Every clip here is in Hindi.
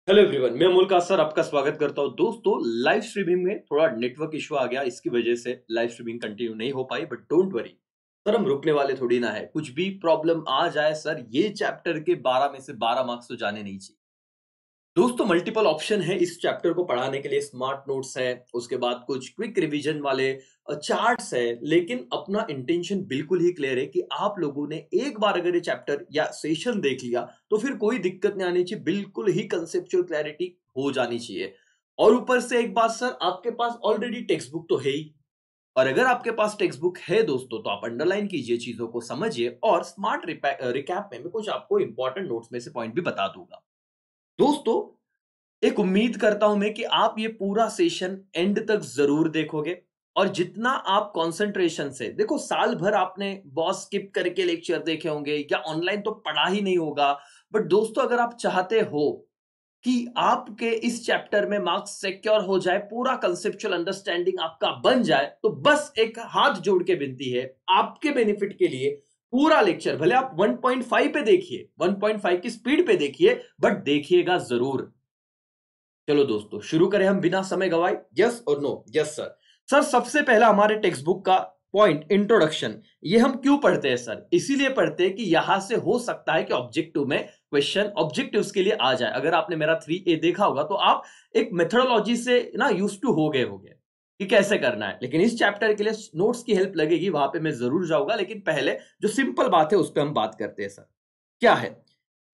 हेलो एवरीवन, मैं अमोल का सर आपका स्वागत करता हूं। दोस्तों, लाइव स्ट्रीमिंग में थोड़ा नेटवर्क इशू आ गया, इसकी वजह से लाइव स्ट्रीमिंग कंटिन्यू नहीं हो पाई। बट डोंट वरी सर, हम रुकने वाले थोड़ी ना है। कुछ भी प्रॉब्लम आ जाए सर, ये चैप्टर के 12 में से 12 मार्क्स तो जाने नहीं चाहिए। दोस्तों, मल्टीपल ऑप्शन है इस चैप्टर को पढ़ाने के लिए। स्मार्ट नोट्स है, उसके बाद कुछ क्विक रिवीजन वाले चार्ट्स है। लेकिन अपना इंटेंशन बिल्कुल ही क्लियर है कि आप लोगों ने एक बार अगर ये चैप्टर या सेशन देख लिया तो फिर कोई दिक्कत नहीं आनी चाहिए। बिल्कुल ही कंसेप्चुअल क्लैरिटी हो जानी चाहिए। और ऊपर से एक बात सर, आपके पास ऑलरेडी टेक्स्ट बुक तो है ही। और अगर आपके पास टेक्स्ट बुक है दोस्तों, तो आप अंडरलाइन कीजिए, चीजों को समझिए। और स्मार्ट रिकैप में मैं कुछ आपको इंपॉर्टेंट नोट्स में से पॉइंट भी बता दूंगा। दोस्तों, एक उम्मीद करता हूं मैं कि आप ये पूरा सेशन एंड तक जरूर देखोगे। और जितना आप कंसंट्रेशन से देखो, साल भर आपने बॉस स्किप करके लेक्चर देखे होंगे या ऑनलाइन तो पढ़ा ही नहीं होगा। बट दोस्तों, अगर आप चाहते हो कि आपके इस चैप्टर में मार्क्स सिक्योर हो जाए, पूरा कंसेप्चुअल अंडरस्टैंडिंग आपका बन जाए, तो बस एक हाथ जोड़ के विनती है आपके बेनिफिट के लिए। पूरा लेक्चर भले आप 1.5 पे देखिए, 1.5 की स्पीड पे देखिए, बट देखिएगा जरूर। चलो दोस्तों, शुरू करें हम बिना समय गवाए। Yes or no? Yes sir. Sir, सबसे पहला हमारे टेक्स्ट बुक का पॉइंट इंट्रोडक्शन। ये हम क्यों पढ़ते हैं सर? इसीलिए पढ़ते हैं कि यहां से हो सकता है कि ऑब्जेक्टिव में क्वेश्चन ऑब्जेक्टिव्स के लिए आ जाए। अगर आपने मेरा 3A देखा होगा तो आप एक मेथोडोलॉजी से ना यूज टू हो गए होंगे कि कैसे करना है। लेकिन इस चैप्टर के लिए नोट्स की हेल्प लगेगी, वहां पे मैं जरूर जाऊंगा। लेकिन पहले जो सिंपल बात है उस पर हम बात करते हैं सर। क्या है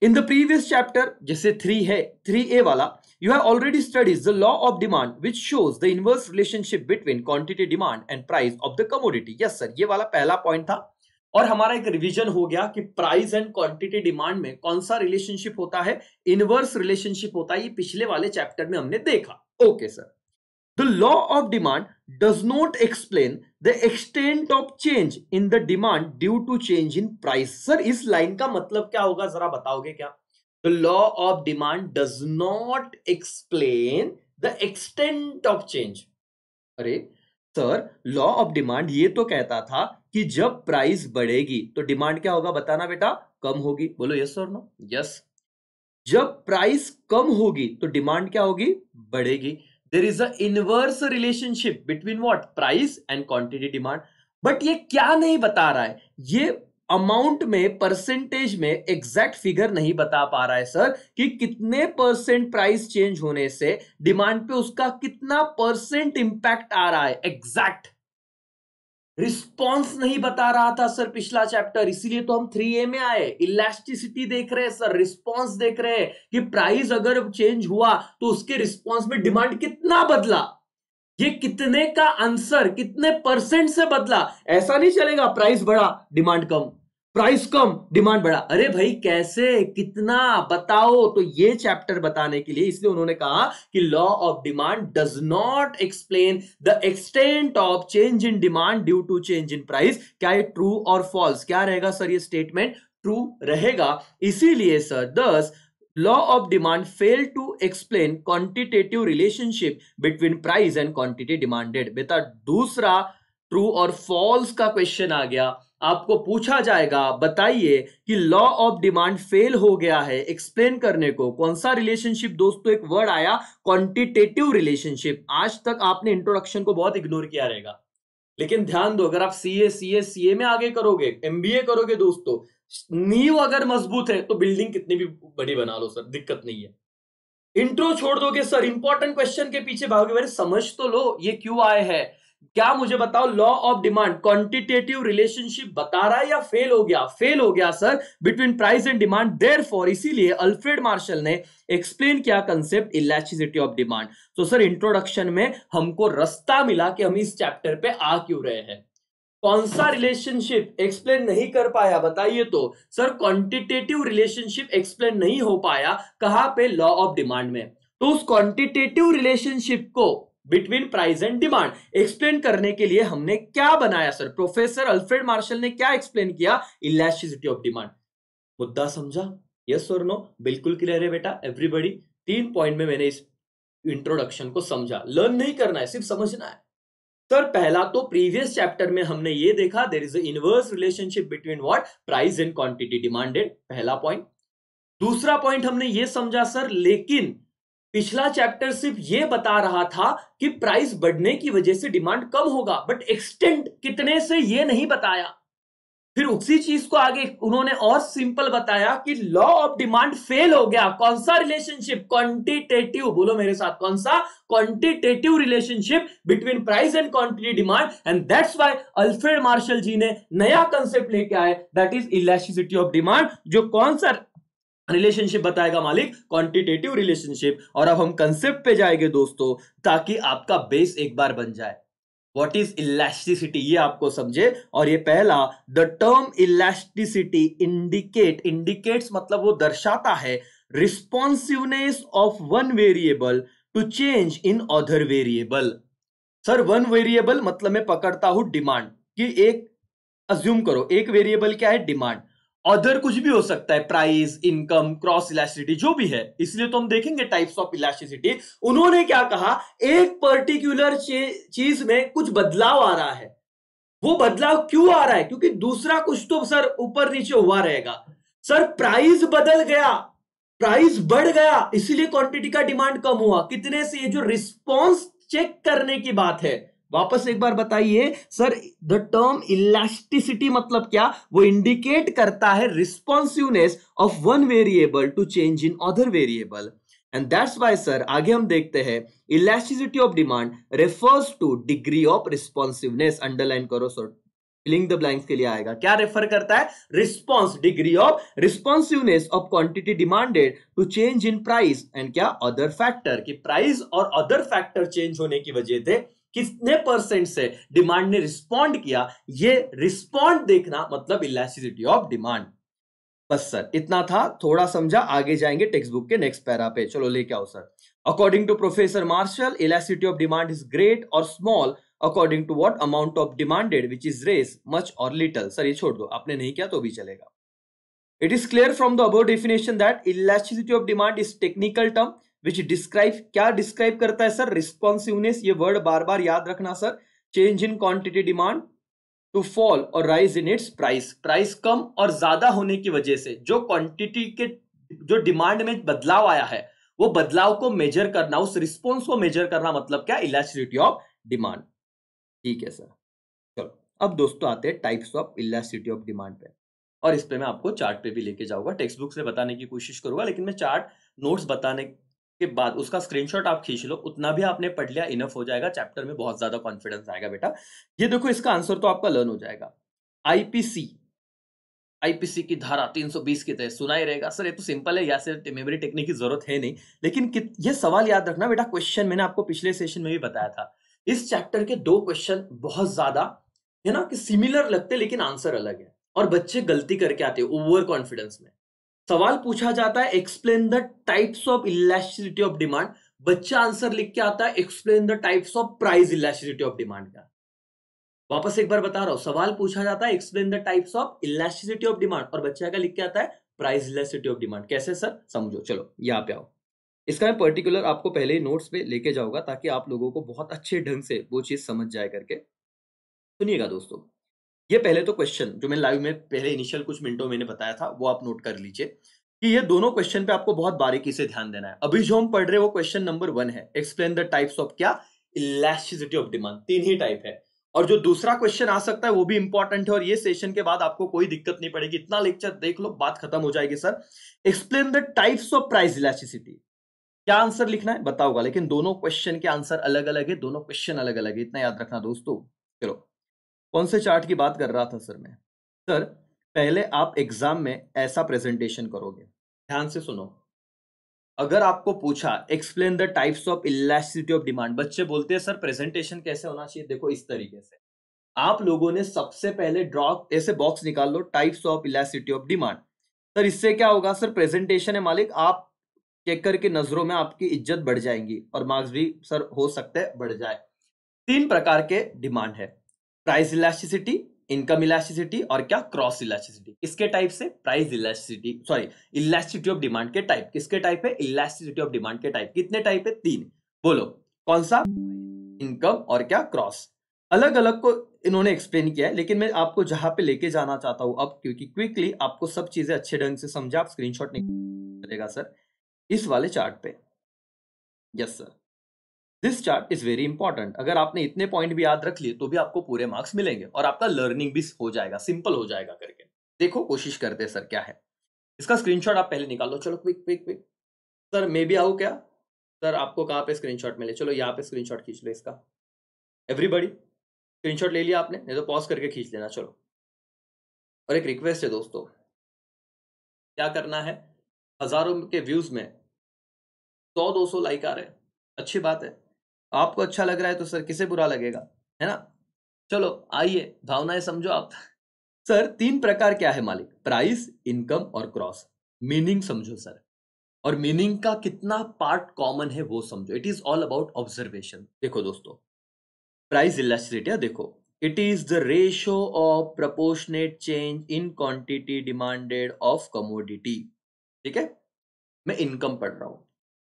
इन द प्रीवियस चैप्टर? जैसे 3 है, 3A वाला, you have already studied the law of demand which shows the inverse relationship between quantity demand and price of the commodity. Yes sir, ये वाला पहला पॉइंट था। और हमारा एक रिवीजन हो गया कि प्राइस एंड क्वांटिटी डिमांड में कौन सा रिलेशनशिप होता है? इनवर्स रिलेशनशिप होता है। ये पिछले वाले चैप्टर में हमने देखा। Okay sir. The law of demand does not explain the extent of change in the demand due to change in price. Sir, इस लाइन का मतलब क्या होगा, जरा बताओगे क्या? The law of demand does not explain the extent of change. अरे सर, लॉ ऑफ डिमांड ये तो कहता था कि जब प्राइस बढ़ेगी तो डिमांड क्या होगा? बताना बेटा। कम होगी। बोलो यस और नो? यस। जब प्राइस कम होगी तो डिमांड क्या होगी? बढ़ेगी। There is a inverse relationship between what? Price and quantity demand. But ये क्या नहीं बता रहा है? ये अमाउंट में, परसेंटेज में एग्जैक्ट फिगर नहीं बता पा रहा है सर कि कितने परसेंट प्राइस चेंज होने से डिमांड पे उसका कितना परसेंट इंपैक्ट आ रहा है। एग्जैक्ट रिस्पॉन्स नहीं बता रहा था सर पिछला चैप्टर। इसीलिए तो हम 3A में आए। इलास्टिसिटी देख रहे हैं सर, रिस्पॉन्स देख रहे हैं कि प्राइस अगर चेंज हुआ तो उसके रिस्पॉन्स में डिमांड कितना बदला। ये कितने का आंसर, कितने परसेंट से बदला। ऐसा नहीं चलेगा प्राइस बढ़ा डिमांड कम, प्राइस कम डिमांड बढ़ा। अरे भाई, कैसे, कितना बताओ। तो ये चैप्टर बताने के लिए इसलिए उन्होंने कहा कि law of demand does not explain the extent of change in demand due to change in price. क्या ये ट्रू और फॉल्स? क्या रहेगा सर ये स्टेटमेंट? ट्रू रहेगा। इसीलिए सर, दस law of demand fail to explain quantitative relationship between price and quantity demanded। बेटा, दूसरा ट्रू और फॉल्स का क्वेश्चन आ गया, आपको पूछा जाएगा बताइए कि लॉ ऑफ डिमांड फेल हो गया है एक्सप्लेन करने को। कौन सा रिलेशनशिप दोस्तों? एक वर्ड आया, क्वांटिटेटिव रिलेशनशिप। आज तक आपने इंट्रोडक्शन को बहुत इग्नोर किया रहेगा। लेकिन ध्यान दो, अगर आप सीए में आगे करोगे, एमबीए करोगे दोस्तों, नींव अगर मजबूत है तो बिल्डिंग कितनी भी बड़ी बना लो सर, दिक्कत नहीं है। इंट्रो छोड़ दोगे सर, इंपॉर्टेंट क्वेश्चन के पीछे भागोगे। मेरे समझ तो लो ये क्यों आए हैं। क्या मुझे बताओ, law of demand quantitative relationship बता रहा है या फेल हो गया? फेल हो गया sir, between price and demand. Therefore इसीलिए अल्फ्रेड मार्शल ने एक्सप्लेन किया कंसेप्ट इलास्टिसिटी ऑफ डिमांड। तो सर, इंट्रोडक्शन में हमको रास्ता मिला कि हम इस चैप्टर पे आ क्यों रहे हैं। कौन सा रिलेशनशिप एक्सप्लेन नहीं कर पाया बताइए तो? सर, क्वांटिटेटिव रिलेशनशिप एक्सप्लेन नहीं हो पाया। कहां पे? लॉ ऑफ डिमांड में। तो उस क्वांटिटेटिव रिलेशनशिप को between price and demand explain करने के लिए हमने क्या बनाया सर? प्रोफेसर अल्फ्रेड मार्शल ने क्या एक्सप्लेन किया? Elasticity of demand. मुद्दा समझा? Yes or no? बिल्कुल क्लियर है बेटा एवरीबॉडी। 3 पॉइंट में मैंने इस इंट्रोडक्शन को समझा। लर्न नहीं करना है, सिर्फ समझना है। सर, पहला तो प्रीवियस चैप्टर में हमने ये देखा, there is a inverse relationship between what? Price and quantity demanded. पहला पॉइंट। दूसरा पॉइंट हमने ये समझा सर, लेकिन पिछला चैप्टर सिर्फ ये बता रहा था कि प्राइस बढ़ने की वजह से डिमांड कम होगा, बट एक्सटेंट कितने से ये नहीं बताया। फिर उसी चीज को आगे उन्होंने और सिंपल बताया कि लॉ ऑफ डिमांड फेल हो गया। कौन सा रिलेशनशिप? क्वांटिटेटिव। बोलो मेरे साथ, कौन सा? Quantitative relationship between price and quantity demand. And that's why Alfred Marshall ji ने नया कंसेप्ट लेके आए, that is elasticity of demand. जो कौन सा रिलेशनशिप बताएगा मालिक? Quantitative relationship. और अब हम कंसेप्ट पे जाएंगे दोस्तों, ताकि आपका बेस एक बार बन जाए। व्हाट इज इलास्टिसिटी ये आपको समझे। और ये पहला, द टर्म इलास्टिसिटी इंडिकेट्स मतलब वो दर्शाता है responsiveness of one variable to change in other variable. Sir one variable मतलब मैं पकड़ता हूं डिमांड कि एक, अज्यूम करो एक वेरिएबल क्या है? डिमांड। अदर कुछ भी हो सकता है, प्राइस, इनकम, क्रॉस इलास्टिसिटी, जो भी है। इसलिए तो हम देखेंगे टाइप्स ऑफ इलास्टिसिटी। उन्होंने क्या कहा? एक पर्टिकुलर चीज में कुछ बदलाव आ रहा है। वो बदलाव क्यों आ रहा है? क्योंकि दूसरा कुछ तो सर ऊपर नीचे हुआ रहेगा। सर प्राइस बदल गया, प्राइस बढ़ गया, इसीलिए क्वांटिटी का डिमांड कम हुआ। कितने से? ये जो रिस्पॉन्स चेक करने की बात है। वापस एक बार बताइए सर, द टर्म इलास्टिसिटी मतलब क्या? वो इंडिकेट करता है responsiveness of one variable to change in other variable. And that's why sir आगे हम देखते हैं, elasticity of demand refers to degree of responsiveness. Underline करो सर, फिलिंग द ब्लैंक्स के लिए आएगा। क्या रेफर करता है? Response, degree of responsiveness of quantity demanded to change in price and क्या? Other factor. कि प्राइस और अदर फैक्टर चेंज होने की वजह से कितने परसेंट से डिमांड ने रिस्पॉन्ड किया, ये रिस्पॉन्ड देखना मतलब इलास्टिसिटी ऑफ डिमांड। बस सर इतना था, थोड़ा समझा, आगे जाएंगे टेक्स्ट बुक के नेक्स्ट पैरा पे। चलो लेके आओ sir. According to professor Marshall, elasticity of demand is great or small according to what amount of demanded which is raise much or little. Sir ये छोड़ दो, आपने नहीं किया तो भी चलेगा। It is clear from the above definition that elasticity of demand is technical term which describe, क्या डिस्क्राइब करता है सर? रिस्पॉन्सिवनेस। ये वर्ड बार बार याद रखना sir. Change in quantity demand to fall or rise in its price. Price कम और ज्यादा होने की वजह से जो क्वांटिटी के, जो डिमांड में बदलाव आया है, वो बदलाव को मेजर करना, उस रिस्पॉन्स को मेजर करना मतलब क्या? Elasticity of demand. ठीक है सर। चलो अब दोस्तों आते हैं types of elasticity of demand पे। और इस पे मैं आपको चार्ट पे भी लेके जाऊंगा, टेक्स्ट बुक से बताने की कोशिश करूंगा, लेकिन मैं चार्ट नोट्स बताने के बाद उसका स्क्रीनशॉट आप खींच लो, उतना भी आपने पढ़ लिया, इनफ हो जाएगा। चैप्टर में बहुत ज्यादा कॉन्फिडेंस आएगा बेटा। ये देखो इसका आंसर तो आपका लर्न हो जाएगा। आईपीसी, आईपीसी की धारा 320 के तहत सुना ही रहेगा। सर ये तो सिंपल है, या से मेमोरी टेक्निक की जरूरत है नहीं। लेकिन ये सवाल याद रखना बेटा, क्वेश्चन मैंने आपको पिछले सेशन में भी बताया था, इस चैप्टर के दो क्वेश्चन बहुत ज्यादा है ना कि सिमिलर लगते, लेकिन आंसर अलग है। और बच्चे गलती करके आते हैं ओवर कॉन्फिडेंस में। सवाल पूछा जाता है explain the types of elasticity of demand, बच्चा आंसर लिख के आता है explain the types of price elasticity of demand का। वापस एक बार बता रहा हूं, सवाल पूछा जाता है explain the types of elasticity of demand, और बच्चा का लिख के आता है प्राइस इलास्टिसिटी ऑफ डिमांड। कैसे सर? समझो। चलो यहाँ पे आओ, इसका मैं पर्टिकुलर आपको पहले ही नोट्स पे लेके जाऊंगा, ताकि आप लोगों को बहुत अच्छे ढंग से वो चीज समझ जाए करके। सुनिएगा दोस्तों, ये पहले तो क्वेश्चन जो मैं लाइव में पहले इनिशियल कुछ मिनटों मैंने बताया था, वो आप नोट कर लीजिए कि ये दोनों क्वेश्चन पे आपको बहुत बारीकी से ध्यान देना है। अभी जो हम पढ़ रहे हैं वो क्वेश्चन नंबर 1 है, एक्सप्लेन द टाइप्स ऑफ क्या? Elasticity of demand. 3 he type है। और जो दूसरा क्वेश्चन आ सकता है वो भी इंपॉर्टेंट है, और ये सेशन के बाद आपको कोई दिक्कत नहीं पड़ेगी, इतना लेक्चर देख लो बात खत्म हो जाएगी। Sir explain the types of price elasticity, क्या आंसर लिखना है बताऊंगा, लेकिन दोनों क्वेश्चन के आंसर अलग अलग है, दोनों क्वेश्चन अलग अलग है, इतना याद रखना दोस्तों। चलो, कौन से चार्ट की बात कर रहा था सर मैं? सर पहले आप एग्जाम में ऐसा प्रेजेंटेशन करोगे, ध्यान से सुनो। अगर आपको पूछा explain the types of elasticity of demand, बच्चे बोलते हैं सर प्रेजेंटेशन कैसे होना चाहिए? देखो इस तरीके से, आप लोगों ने सबसे पहले ड्रॉ ऐसे बॉक्स निकाल लो, types of elasticity of demand. Sir इससे क्या होगा? सर प्रेजेंटेशन है मालिक, आप चेक करके नजरों में आपकी इज्जत बढ़ जाएंगी, और मार्क्स भी सर हो सकते हैं बढ़ जाए। 3 प्रकार के डिमांड है, प्राइस इलास्टिसिटी, इनकम इलास्टिसिटी और क्या? Cross elasticity. किसके टाइप से? Price elasticity, sorry elasticity of demand के टाइप। किसके टाइप है? इलास्टिसिटी ऑफ डिमांड के टाइप। कितने टाइप है? 3। बोलो कौन सा? इनकम और क्या? क्रॉस। अलग अलग को इन्होंने एक्सप्लेन किया है, लेकिन मैं आपको जहां पे लेके जाना चाहता हूं अब, क्योंकि क्विकली आपको सब चीजें अच्छे ढंग से समझा, आप स्क्रीनशॉट नहीं करेगा सर, इस वाले चार्ट पे yes sir, this chart is very important. अगर आपने इतने पॉइंट भी याद रख लिए तो भी आपको पूरे मार्क्स मिलेंगे और आपका लर्निंग भी हो जाएगा, सिंपल हो जाएगा करके। देखो कोशिश करते हैं सर क्या है। इसका स्क्रीनशॉट आप पहले निकाल लो, चलो क्विक क्विक क्विक। सर मैं भी आऊँ क्या? सर आपको कहाँ पे स्क्रीनशॉट मिले? चलो यहाँ पे स्क्रीनशॉट खींच लो इसका। एवरीबॉडी स्क्रीनशॉट ले लिया आपने? नहीं तो पॉज करके खींच लेना। चलो, और एक रिक्वेस्ट है दोस्तों, क्या करना है, हजारों के व्यूज में 100-200 लाइक आ रहे हैं, अच्छी बात है। आपको अच्छा लग रहा है तो सर किसे बुरा लगेगा, है ना? चलो आइए, भावनाएं समझो आप। सर 3 प्रकार क्या है मालिक? प्राइस, इनकम और क्रॉस। मीनिंग समझो सर, और मीनिंग का कितना पार्ट कॉमन है वो समझो। It is all about observation. देखो दोस्तों, प्राइस इलास्टिसिटी देखो, it is the ratio of proportionate change in quantity demanded of commodity. ठीक है, मैं इनकम पढ़ रहा हूं।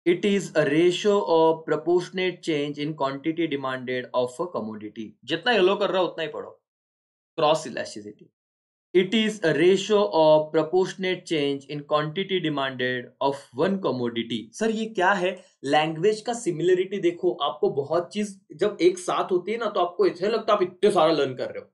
It is a ratio of proportionate change in quantity demanded of a commodity. जितना येलो कर रहा हो उतना ही पढ़ो। Cross elasticity, it is a ratio of proportionate change in quantity demanded of one commodity। Sir ये क्या है? लैंग्वेज का सिमिलरिटी देखो, आपको बहुत चीज जब एक साथ होती है ना तो आपको ऐसा लगता है आप इतने सारा लर्न कर रहे हो।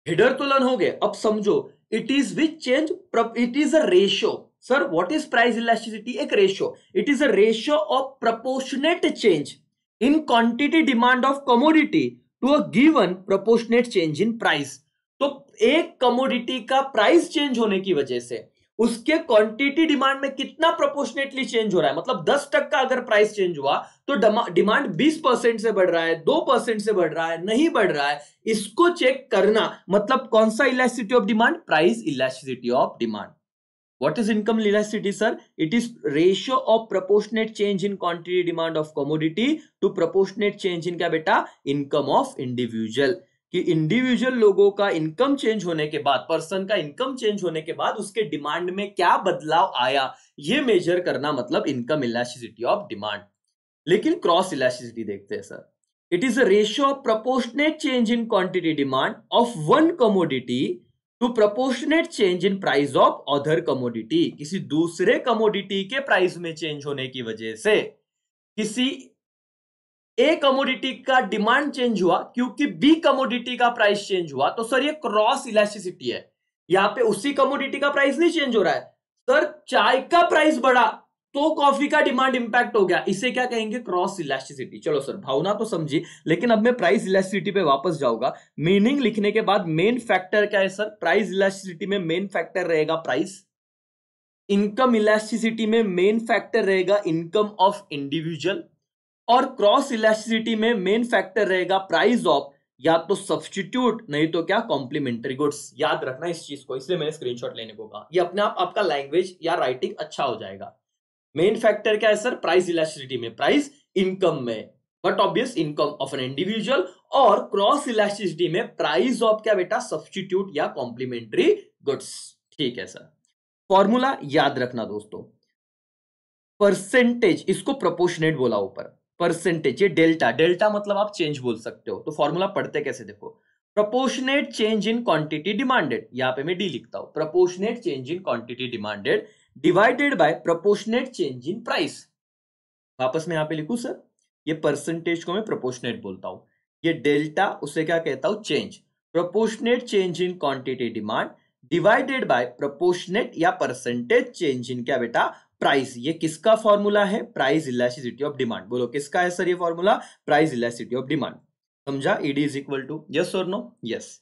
हेडर तो लर्न हो गए, अब समझो it is which change, it is a ratio. Sir what is price elasticity? एक ratio, it is a ratio of proportionate change in quantity demand of commodity to a given proportionate change in price. तो एक कमोडिटी का प्राइस चेंज होने की वजह से उसके क्वांटिटी डिमांड में कितना प्रोपोर्शनेटली चेंज हो रहा है। मतलब 10% अगर प्राइस चेंज हुआ तो डिमांड 20% से बढ़ रहा है, 2% से बढ़ रहा है, नहीं बढ़ रहा है, इसको चेक करना। मतलब कौन सा elasticity of demand? Price elasticity of demand. What is income elasticity, sir? It is ratio of proportionate change in quantity demand of commodity to proportionate change in क्या बेटा? Income of individual। कि इंडिविजुअल लोगों का इनकम चेंज होने के बाद, पर्सन का इनकम चेंज होने के बाद उसके डिमांड में क्या बदलाव आया, ये मेजर करना मतलब इनकम इलास्टिसिटी ऑफ डिमांड। लेकिन क्रॉस इलास्टिसिटी देखते हैं sir. It is a ratio of proportionate change in quantity demand of one commodity to proportionate change in price of other commodity. किसी दूसरे कमोडिटी के प्राइस में चेंज होने की वजह से किसी ए कमोडिटी का डिमांड चेंज हुआ क्योंकि बी कमोडिटी का प्राइस चेंज हुआ, तो सर ये क्रॉस इलास्टिसिटी है। यहां पे उसी कमोडिटी का प्राइस नहीं चेंज हो रहा है, सर चाय का प्राइस बढ़ा तो कॉफी का डिमांड इंपैक्ट हो गया, इसे क्या कहेंगे? Cross elasticity. चलो सर भावना तो समझी, लेकिन अब मैं प्राइस इलास्टिसिटी पे वापस जाऊंगा। मीनिंग लिखने के बाद मेन फैक्टर क्या है सर? प्राइस इलास्टिसिटी में मेन फैक्टर रहेगा प्राइस। इनकम इलास्टिसिटी में मेन फैक्टर रहेगा इनकम ऑफ इंडिविजुअल। और क्रॉस इलास्टिसिटी में मेन फैक्टर रहेगा प्राइस ऑफ या तो सब्स्टिट्यूट, नहीं तो क्या? Complementary goods. याद रखना इस चीज को, इसलिए मैंने स्क्रीनशॉट लेने को कहा। ये अपने आप आपका लैंग्वेज या राइटिंग अच्छा हो जाएगा। मेन फैक्टर क्या है सर? प्राइस इलास्टिसिटी में प्राइस, इनकम में but obvious income of an individual, और क्रॉस इलास्टिसिटी में प्राइस ऑफ क्या बेटा? सब्स्टिट्यूट या कॉम्प्लीमेंट्री गुड्स। ठीक है सर, फॉर्मूला याद रखना दोस्तों। परसेंटेज, इसको प्रोपोर्शनेट बोला ऊपर, परसेंटेज ये डेल्टा, डेल्टा मतलब आप चेंज बोल सकते हो। तो फॉर्मूला पढ़ते कैसे देखो, proportionate change in quantity demanded, यहां पे मैं डी लिखता हूं, proportionate change in quantity demanded divided by proportionate change in price. वापस मैं यहां पे लिखूं सर, ये परसेंटेज को मैं प्रोपोर्शनेट बोलता हूं, ये डेल्टा उसे क्या कहता हूं? Change. Proportionate change in quantity demand divided by proportionate या परसेंटेज चेंज इन क्या बेटा? प्राइस। ये किसका फॉर्मूला है? Price elasticity of demand. बोलो किसका है सर ये formula? Price elasticity of demand. समझा? ED is equal to, yes or no? Yes.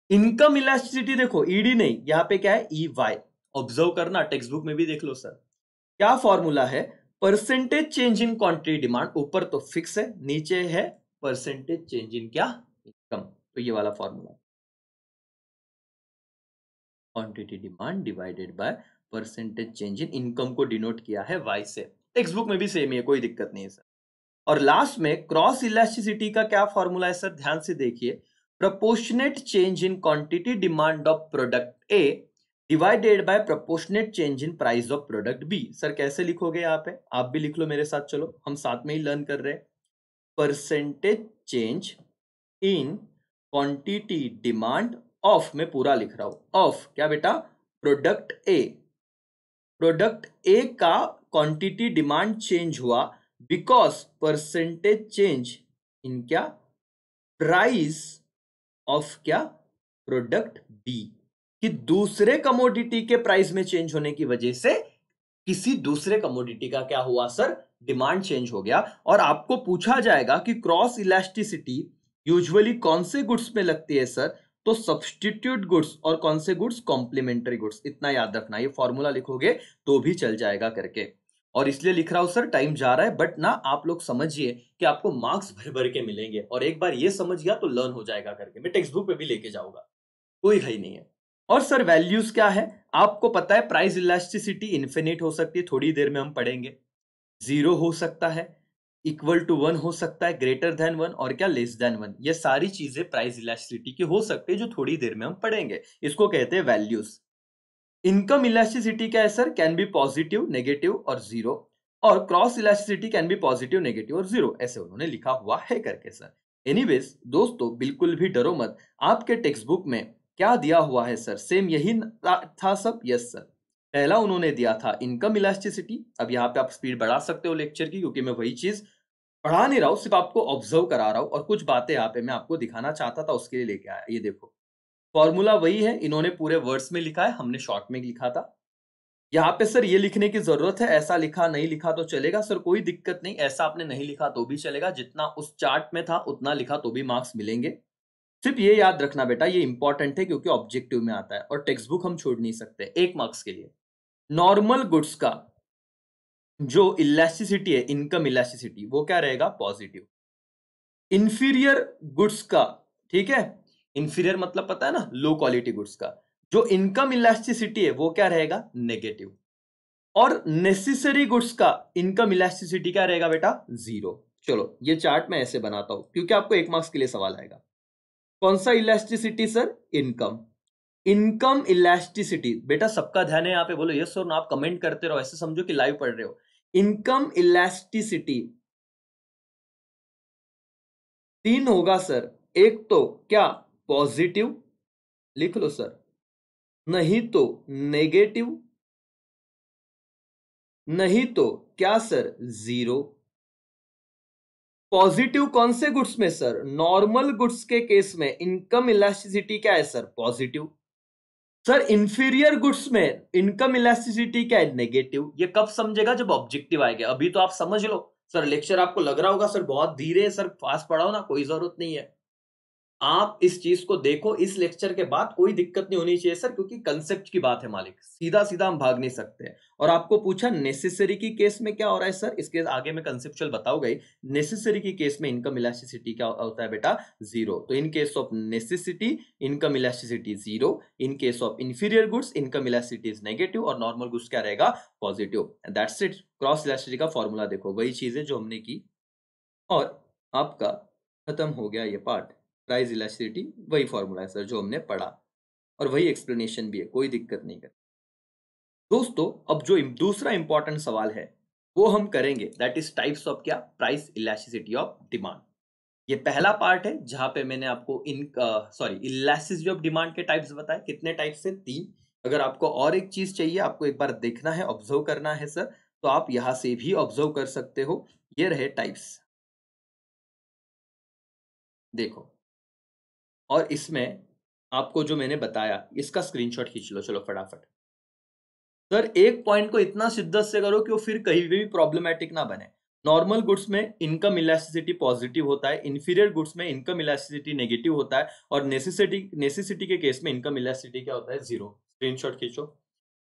Income elasticity देखो, ईडी नहीं, यहां पे क्या है? E Y. ऑब्जर्व करना, टेक्स्ट बुक में भी देख लो सर। क्या फॉर्मूला है? Percentage change in quantity demand, ऊपर तो फिक्स है, नीचे है परसेंटेज चेंज इन क्या? इनकम। तो ये वाला formula, quantity demand divided by percentage change in income को डिनोट किया है वाई से। टेक्स्ट बुक में भी सेम ही है, कोई दिक्कत नहीं है सर। और लास्ट में क्रॉस इलास्टिसिटी का क्या फॉर्मूला है सर? ध्यान से देखिए, proportionate change in quantity demand of product A divided by proportionate change in price of product B. Sir कैसे लिखोगे? यहाँ पे आप भी लिख लो मेरे साथ, चलो हम साथ में ही लर्न कर रहे हैं। Percentage change in quantity demand of, मैं पूरा लिख रहा हूं, ऑफ क्या बेटा? प्रोडक्ट ए। प्रोडक्ट ए का क्वांटिटी डिमांड चेंज हुआ बिकॉज परसेंटेज चेंज इन क्या, प्राइस ऑफ क्या, प्रोडक्ट बी, कि दूसरे कमोडिटी के प्राइस में चेंज होने की वजह से किसी दूसरे कमोडिटी का क्या हुआ सर, डिमांड चेंज हो गया। और आपको पूछा जाएगा कि क्रॉस इलास्टिसिटी यूजुअली कौन से गुड्स में लगती है सर, तो सब्स्टिट्यूट गुड्स और कौन से गुड्स, कॉम्प्लीमेंट्री गुड्स। इतना याद रखना, ये फॉर्मूला लिखोगे तो भी चल जाएगा करके। और इसलिए लिख रहा हूं सर, टाइम जा रहा है बट ना आप लोग समझिए कि आपको मार्क्स भर भर के मिलेंगे, और एक बार ये समझ गया तो लर्न हो जाएगा करके। मैं टेक्स्ट बुक पे भी लेके जाऊंगा, कोई घाई नहीं है। और सर वैल्यूज क्या है, आपको पता है प्राइस इलास्टिसिटी इन्फिनिट हो सकती है, थोड़ी देर में हम पढ़ेंगे। जीरो हो सकता है, इक्वल टू वन हो सकता है, ग्रेटर देन वन, और क्या, लेस देन वन। ये सारी चीजें प्राइस इलास्टिसिटी की हो सकती है, जो थोड़ी देर में हम पढ़ेंगे। इसको कहते हैं वैल्यूज। इनकम इलास्टिसिटी क्या है sir, can be positive, negative और जीरो। और cross elasticity can be positive, negative और जीरो, ऐसे उन्होंने लिखा हुआ है करके सर। एनीवेज दोस्तों, बिल्कुल भी डरो मत, आपके टेक्स्ट बुक में क्या दिया हुआ है सर, सेम यही था सब। यस सर, पहला उन्होंने दिया था इनकम इलास्टिसिटी। अब यहाँ पे आप स्पीड बढ़ा सकते हो लेक्चर की, क्योंकि मैं वही चीज पढ़ा नहीं रहा हूं, सिर्फ आपको ऑब्जर्व करा रहा हूं, और कुछ बातें यहाँ पे मैं आपको दिखाना चाहता था, उसके लिए लेके आया। ये देखो, फॉर्मूला वही है, इन्होंने पूरे वर्ड्स में लिखा है, हमने शॉर्ट में लिखा था। यहाँ पे सर ये लिखने की जरूरत है, ऐसा लिखा नहीं लिखा तो चलेगा सर, कोई दिक्कत नहीं। ऐसा आपने नहीं लिखा तो भी चलेगा, जितना उस चार्ट में था उतना लिखा तो भी मार्क्स मिलेंगे। सिर्फ ये याद रखना बेटा, ये इंपॉर्टेंट है क्योंकि ऑब्जेक्टिव में आता है, और टेक्स्ट बुक हम छोड़ नहीं सकते 1 मार्क्स के लिए। नॉर्मल गुड्स का जो इलास्टिसिटी है, इनकम इलास्टिसिटी, वो क्या रहेगा, पॉजिटिव। इंफीरियर गुड्स का, ठीक है, इंफीरियर मतलब पता है ना, लो क्वालिटी गुड्स का जो इनकम इलास्टिसिटी है वो क्या रहेगा, नेगेटिव। और नेसेसरी गुड्स का इनकम इलास्टिसिटी क्या रहेगा बेटा, जीरो। चलो ये चार्ट मैं ऐसे बनाता हूं, क्योंकि आपको 1 मार्क्स के लिए सवाल आएगा। कौन सा elasticity sir, income. Income elasticity, बेटा सबका ध्यान है यहाँ पे, बोलो यस और नो, आप कमेंट करते रहो, ऐसे समझो कि लाइव पढ़ रहे हो। इनकम इलास्टिसिटी 3 होगा सर, एक तो क्या, पॉजिटिव, लिख लो सर, नहीं तो नेगेटिव, नहीं तो क्या सर, जीरो। पॉजिटिव कौन से गुड्स में सर, नॉर्मल गुड्स के केस में इनकम इलास्टिसिटी क्या है sir, positive. Sir inferior goods में इनकम इलास्टिसिटी क्या है, नेगेटिव। ये कब समझेगा, जब ऑब्जेक्टिव आएगा, अभी तो आप समझ लो। सर लेक्चर आपको लग रहा होगा सर बहुत धीरे है, सर फास्ट पढ़ाओ ना, कोई जरूरत नहीं है। आप इस चीज को देखो, इस लेक्चर के बाद कोई दिक्कत नहीं होनी चाहिए सर, क्योंकि कंसेप्ट की बात है मालिक, सीधा सीधा हम भाग नहीं सकते। और आपको पूछा नेसेसरी की केस में क्या हो रहा है सर, इसके आगे मैं कंसेप्चुअल बताऊंगा ही। नेसेसरी की केस में इनकम इलास्टिसिटी क्या होता है बेटा, जीरो। तो in case of necessity income elasticity zero, in case of inferior goods income elasticity is negative, और नॉर्मल गुड्स क्या रहेगा, positive. That's it. Cross elasticity का फॉर्मूला देखो, वही चीज है जो हमने की, और आपका खत्म हो गया ये पार्ट। प्राइस इलास्टिसिटी वही फॉर्मूला है सर जो हमने पढ़ा, और वही एक्सप्लेनेशन भी है, कोई दिक्कत नहीं कर। दोस्तों अब जो दूसरा इंपॉर्टेंट सवाल है वो हम करेंगे, दैट इज टाइप्स ऑफ क्या, प्राइस इलास्टिसिटी ऑफ डिमांड। ये पहला पार्ट है जहां पे मैंने आपको इलास्टिसिटी ऑफ डिमांड के टाइप्स बताए। कितने टाइप्स से, 3। अगर आपको और एक चीज चाहिए, आपको एक बार देखना है, ऑब्जर्व करना है सर, तो आप यहां से भी ऑब्जर्व कर सकते हो। ये रहे टाइप्स, देखो। और इसमें आपको जो मैंने बताया इसका स्क्रीनशॉट खींच लो, चलो फटाफट। सर एक पॉइंट को इतना शिद्दत से करो कि वो फिर कहीं भी प्रॉब्लमेटिक ना बने। नॉर्मल गुड्स में इनकम इलास्टिसिटी पॉजिटिव होता है, इंफीरियर गुड्स में इनकम इलास्टिसिटी नेगेटिव होता है, और नेसेसिटी के केस में इनकम इलास्टिसिटी क्या होता है, जीरो। स्क्रीनशॉट खींचो।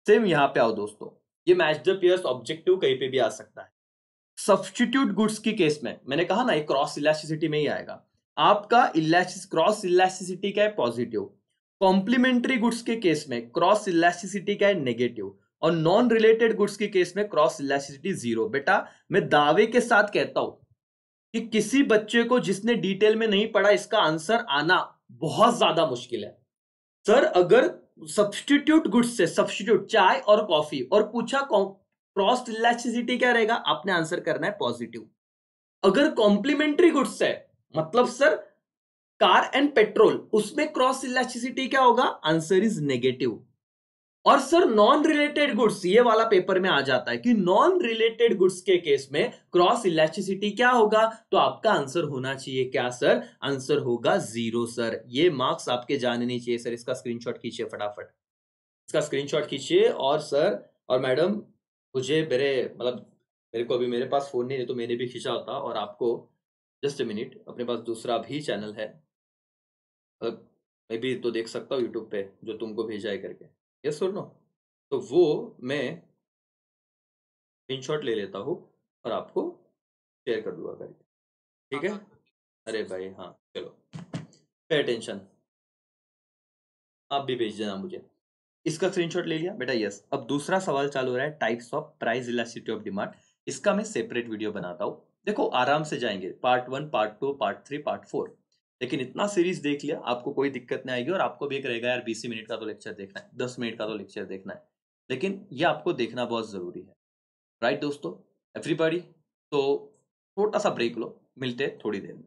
सेम यहाँ पे आओ दोस्तों, ये मैच द पेयर्स ऑब्जेक्टिव कहीं पे भी आ सकता है। सब्स्टिट्यूट गुड्स की केस में मैंने कहा ना, ये क्रॉस इलास्टिसिटी में ही आएगा। आपका क्रॉस इलास्टिसिटी क्या है, पॉजिटिव। कॉम्प्लीमेंट्री गुड्स के केस में क्रॉस इलास्टिसिटी क्या है, नेगेटिव। और नॉन रिलेटेड गुड्स के केस में क्रॉस इलास्टिसिटी जीरो। बेटा मैं दावे के साथ कहता हूं कि किसी बच्चे को जिसने डिटेल में नहीं पढ़ा, इसका आंसर आना बहुत ज्यादा मुश्किल है। सर अगर सब्स्टिट्यूट गुड्स से, सब्स्टिट्यूट चाय और कॉफी, और पूछा क्रॉस इलास्टिसिटी क्या रहेगा, आपने आंसर करना है पॉजिटिव। अगर कॉम्प्लीमेंट्री गुड्स है, मतलब सर कार एंड पेट्रोल, उसमें क्रॉस इलास्टिसिटी क्या होगा, आंसर इज नेगेटिव। और सर नॉन रिलेटेड गुड्स, ये वाला पेपर में आ जाता है कि नॉन रिलेटेड गुड्स के केस में क्रॉस इलास्टिसिटी क्या होगा, तो आपका आंसर होना चाहिए क्या सर, आंसर होगा 0 सर। ये मार्क्स आपके जाने नहीं चाहिए सर। इसका स्क्रीनशॉट खींचिए फटाफट, इसका स्क्रीनशॉट खींचिए। और सर और मैडम, मुझे मेरे मतलब मेरे को अभी मेरे पास फोन नहीं है, तो मैंने भी खींचा होता। और आपको जस्ट ए मिनट, अपने पास दूसरा भी चैनल है, मतलब मैं भी तो देख सकता हूँ यूट्यूब पे जो तुमको भेजा है करके, यस और नो, तो वो मैं स्क्रीनशॉट ले लेता हूँ और आपको शेयर कर दूंगा करके, ठीक है। अरे भाई हाँ, चलो पे अटेंशन, आप भी भेज देना मुझे। इसका स्क्रीनशॉट ले लिया बेटा, यस। अब दूसरा सवाल चालू हो रहा है, types of price elasticity of demand. इसका मैं सेपरेट वीडियो बनाता हूँ। देखो आराम से जाएंगे, पार्ट 1, पार्ट 2, पार्ट 3, पार्ट 4। लेकिन इतना सीरीज देख लिया, आपको कोई दिक्कत नहीं आएगी। और आपको भी एक रहेगा यार, 20 मिनट का तो लेक्चर देखना है, 10 मिनट का तो लेक्चर देखना है, लेकिन ये आपको देखना बहुत जरूरी है। राइट दोस्तों, एवरीबॉडी। तो छोटा सा ब्रेक लो, मिलते हैं थोड़ी देर में।